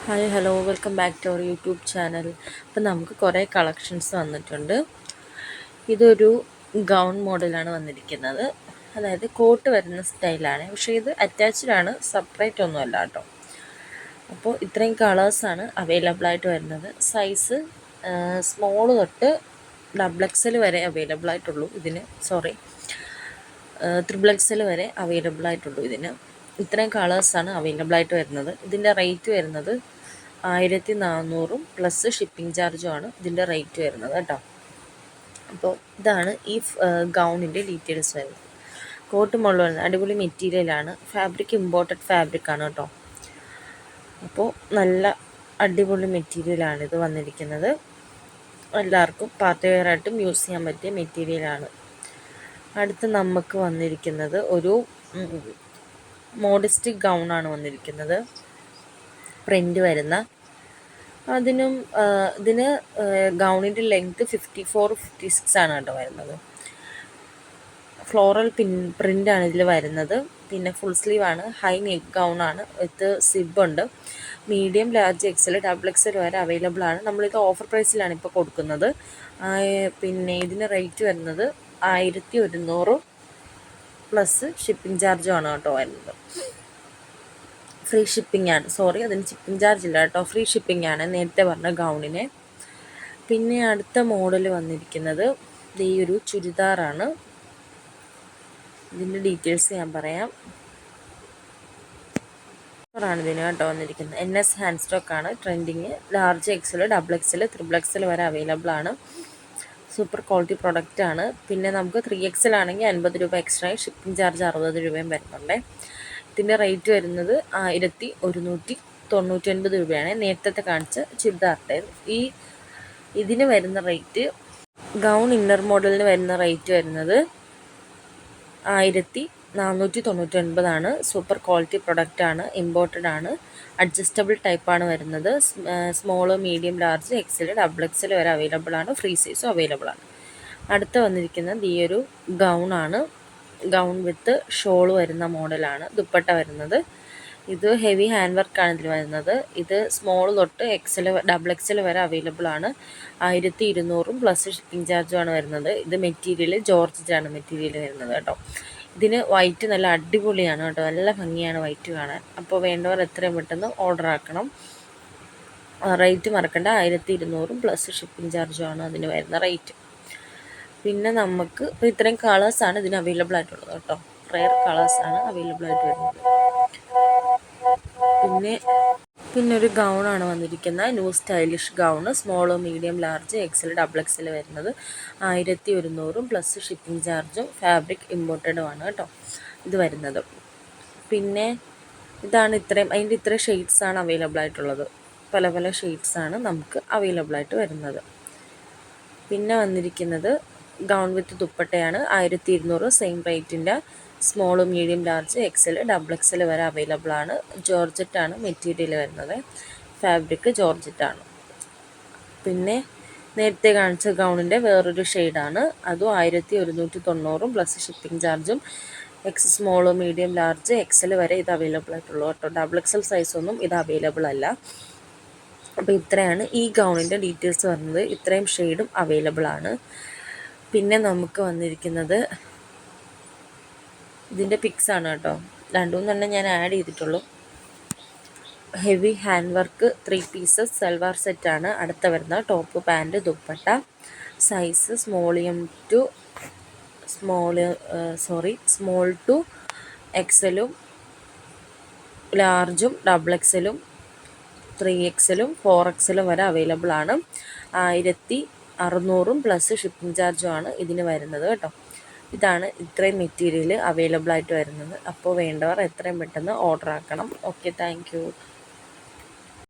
Hi hello welcome back to our YouTube channel. അപ്പം നമുക്ക് കുറേ കളക്ഷൻസ് വന്നിട്ടുണ്ട്. ഇതൊരു ഗൗൺ മോഡലാണ് വന്നിരിക്കുന്നത്. അതായത് കോട്ട് വരുന്ന സ്റ്റൈലാണ്, പക്ഷേ ഇത് അറ്റാച്ച്ഡ് ആണ്, സെപ്പറേറ്റ് ഒന്നുമല്ല കേട്ടോ. അപ്പോൾ ഇത്രയും കളേഴ്സാണ് അവൈലബിൾ ആയിട്ട് വരുന്നത്. സൈസ് സ്മോൾ തൊട്ട് XXL വരെ അവൈലബിൾ ആയിട്ടുള്ളൂ ഇതിന്. XXL വരെ അവൈലബിൾ ആയിട്ടുള്ളൂ ഇതിന്. ഇത്രയും കളേഴ്സാണ് അവൈലബിൾ ആയിട്ട് വരുന്നത്. ഇതിൻ്റെ റേറ്റ് വരുന്നത് 1400 പ്ലസ് ഷിപ്പിംഗ് ചാർജുമാണ് ഇതിൻ്റെ റേറ്റ് വരുന്നത് കേട്ടോ. അപ്പോൾ ഇതാണ് ഈ ഗൗണിൻ്റെ ഡീറ്റെയിൽസ് വരുന്നത്. കോട്ട് മുകളിൽ വരുന്നത് അടിപൊളി മെറ്റീരിയലാണ്. ഫാബ്രിക് ഇമ്പോർട്ടഡ് ഫാബ്രിക്കാണ് കേട്ടോ. അപ്പോൾ നല്ല അടിപൊളി മെറ്റീരിയലാണ് ഇത് വന്നിരിക്കുന്നത്. എല്ലാവർക്കും പാർട്ടി വെയർ ആയിട്ടും യൂസ് ചെയ്യാൻ പറ്റിയ മെറ്റീരിയലാണ്. അടുത്ത് നമുക്ക് വന്നിരിക്കുന്നത് ഒരു മോഡസ്റ്റിക് ഗൗണാണ് വന്നിരിക്കുന്നത്. പ്രിൻ്റ് വരുന്ന ഇതിന് ഗൗണിൻ്റെ ലെങ്ത്ത് 54-56 ആണ് കേട്ടോ വരുന്നത്. ഫ്ലോറൽ പ്രിൻ്റാണ് ഇതിൽ വരുന്നത്. പിന്നെ ഫുൾ സ്ലീവ് ആണ്, ഹൈ നെക്ക് ഗൗണാണ്, വിത്ത് സിബുണ്ട്. മീഡിയം, ലാർജ്, XL വരെ അവൈലബിൾ ആണ്. നമ്മളിത് ഓഫർ പ്രൈസിലാണ് ഇപ്പോൾ കൊടുക്കുന്നത്. പിന്നെ ഇതിന് റേറ്റ് വരുന്നത് 1100 പ്ലസ് ഷിപ്പിംഗ് ചാർജുമാണ് കേട്ടോ വരുന്നത്. ഫ്രീ ഷിപ്പിംഗ് ആണ്, അതിന് ഷിപ്പിംഗ് ചാർജ് ഇല്ല കേട്ടോ, ഫ്രീ ഷിപ്പിംഗ് ആണ് നേരത്തെ പറഞ്ഞ ഗൗണിന്. പിന്നെ അടുത്ത മോഡൽ വന്നിരിക്കുന്നത് ഈ ഒരു ചുരിദാറാണ്. ഇതിൻ്റെ ഡീറ്റെയിൽസ് ഞാൻ പറയാം. ആണ് ഇതിന് കേട്ടോ വന്നിരിക്കുന്നത്. NS ഹാൻഡ് സ്റ്റോക്ക് ആണ്, trending. Large, XL, XXL, XXL വരെ അവൈലബിൾ ആണ്. സൂപ്പർ ക്വാളിറ്റി പ്രൊഡക്റ്റ് ആണ്. പിന്നെ നമുക്ക് 3XL ആണെങ്കിൽ 50 രൂപ എക്സ്ട്രാ, ഷിപ്പിംഗ് ചാർജ് 60 രൂപയും വരുന്നുണ്ട്. ഇതിൻ്റെ റേറ്റ് വരുന്നത് 1199 രൂപയാണ്. നേരത്തെ കാണിച്ച ചുരിദാറിൻ്റെ ഇതിന് വരുന്ന റേറ്റ്, ഗൗൺ ഇന്നർ മോഡലിന് വരുന്ന റേറ്റ് വരുന്നത് 1499 ആണ്. സൂപ്പർ ക്വാളിറ്റി പ്രൊഡക്റ്റാണ്, ഇമ്പോർട്ടഡ് ആണ്, അഡ്ജസ്റ്റബിൾ ടൈപ്പാണ് വരുന്നത്. Small, medium, large, XL, XXL വരെ അവൈലബിൾ ആണ്. ഫ്രീ സൈസും അവൈലബിൾ ആണ്. അടുത്ത് വന്നിരിക്കുന്നത് ഈ ഒരു ഗൗണാണ്. ഗൗൺ വിത്ത് ഷോൾ വരുന്ന മോഡലാണ്. ദുപ്പട്ട വരുന്നത് ഇത് ഹെവി ഹാൻഡ് വർക്കാണ് ഇതിൽ വരുന്നത്. ഇത് സ്മോൾ തൊട്ട് XL വരെ അവൈലബിൾ ആണ്. 1200 പ്ലസ് ഷിപ്പിംഗ് ചാർജുമാണ് വരുന്നത്. ഇത് മെറ്റീരിയൽ ജോർജറ്റാണ് മെറ്റീരിയൽ വരുന്നത് കേട്ടോ. ഇതിന് വൈറ്റ് നല്ല അടിപൊളിയാണ് കേട്ടോ, നല്ല ഭംഗിയാണ് വൈറ്റ് കാണാൻ. അപ്പോൾ വേണ്ടവർ എത്രയും പെട്ടെന്ന് ഓർഡർ ആക്കണം. റേറ്റ് മറക്കണ്ട, 1200 പ്ലസ് ഷിപ്പിംഗ് ചാർജുമാണ് അതിന് വരുന്ന റേറ്റ്. പിന്നെ നമുക്ക് ഇപ്പോൾ ഇത്രയും കളേഴ്സാണ് ഇതിന് അവൈലബിൾ ആയിട്ടുള്ളത് കേട്ടോ. റെയർ കളേഴ്സാണ് അവൈലബിൾ ആയിട്ട് വരുന്നത്. പിന്നെ ഒരു ഗൗണാണ് വന്നിരിക്കുന്നത്, new stylish gown. Small, medium, large, XL, XXL വരുന്നത് 1100 പ്ലസ് ഷിപ്പിംഗ് ചാർജും. ഫാബ്രിക് ഇമ്പോർട്ടഡുമാണ് കേട്ടോ ഇത് വരുന്നത്. പിന്നെ ഇതാണ് അതിൻ്റെ ഇത്രയും ഷെയ്ഡ്സാണ് അവൈലബിൾ ആയിട്ടുള്ളത്. പല പല ഷെയ്ഡ്സാണ് നമുക്ക് അവൈലബിൾ ആയിട്ട് വരുന്നത്. പിന്നെ വന്നിരിക്കുന്നത് ഗൗൺ വിത്ത് ദുപ്പട്ടയാണ്. 1200 സെയിം റേറ്റിൻ്റെ. Small, medium, large, XL, XXL വരെ അവൈലബിൾ ആണ്. ജോർജറ്റാണ് മെറ്റീരിയൽ വരുന്നത്. ഫാബ്രിക് ജോർജറ്റാണ്. പിന്നെ നേരത്തെ കാണിച്ച ഗൗണിൻ്റെ വേറൊരു ഷെയ്ഡാണ്, അതും 1190 പ്ലസ് ഷിപ്പിംഗ് ചാർജും. സ്മോൾ, മീഡിയം, ലാർജ്, XL വരെ ഇത് അവൈലബിൾ ആയിട്ടുള്ളൂ കേട്ടോ. XXL സൈസൊന്നും ഇത് അവൈലബിൾ അല്ല. അപ്പോൾ ഇത്രയാണ് ഈ ഗൗണിൻ്റെ ഡീറ്റെയിൽസ് വരുന്നത്. ഇത്രയും ഷെയ്ഡും അവൈലബിൾ ആണ്. പിന്നെ നമുക്ക് വന്നിരിക്കുന്നത് ഇതിൻ്റെ പിക്സ് ആണ് കേട്ടോ. 2-3 ഞാൻ ആഡ് ചെയ്തിട്ടുള്ളൂ. Heavy hand work 3 pieces salwar സെറ്റാണ് അടുത്ത വരുന്ന. Top, pant, dupatta. Size small to XLും ലാർജും XXLും 3XLും 4XLും വരെ അവൈലബിൾ ആണ്. 1600 പ്ലസ് ഷിപ്പിംഗ് ചാർജുമാണ് ഇതിന് വരുന്നത് കേട്ടോ. ഇതാണ് ഇത്രയും മെറ്റീരിയൽ അവൈലബിൾ ആയിട്ട് വരുന്നത്. അപ്പോൾ വേണ്ടവർ എത്രയും പെട്ടെന്ന് ഓർഡർ ആക്കണം. Okay, thank you.